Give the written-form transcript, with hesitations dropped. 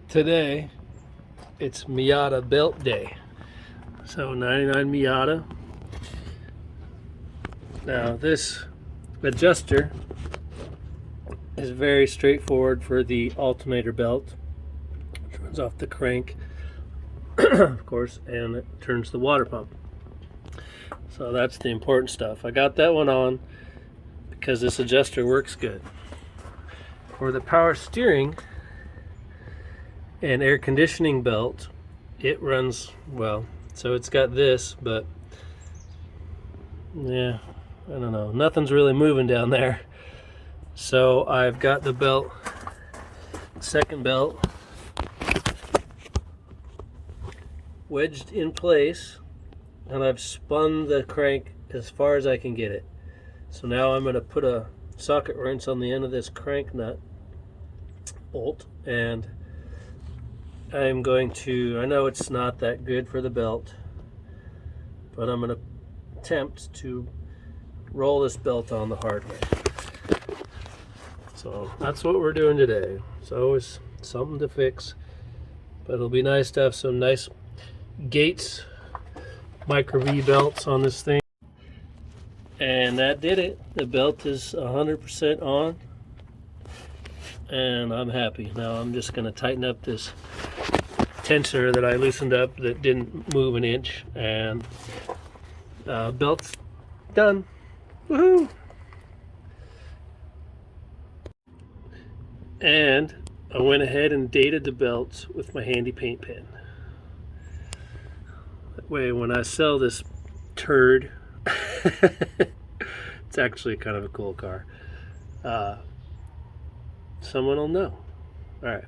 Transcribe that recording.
Today it's Miata belt day. So 99 Miata. Now this adjuster is very straightforward for the alternator belt. It turns off the crank, of course, and it turns the water pump. So that's the important stuff. I got that one on because this adjuster works good. For the power steering and air conditioning belt, it runs well. So it's got this, but yeah, I don't know, nothing's really moving down there. So I've got the belt, second belt, wedged in place, and I've spun the crank as far as I can get it. So now I'm going to put a socket wrench on the end of this crank nut bolt, and I'm going to, I know it's not that good for the belt, but I'm going to attempt to roll this belt on the hard way. So that's what we're doing today. It's always something to fix, but it'll be nice to have some nice Gates micro V belts on this thing. And that did it. The belt is 100% on, and I'm happy. Now I'm just going to tighten up this tensioner that I loosened up that didn't move an inch, and belt's done. Woohoo! And I went ahead and dated the belts with my handy paint pen. That way when I sell this turd, it's actually kind of a cool car, someone will know. All right.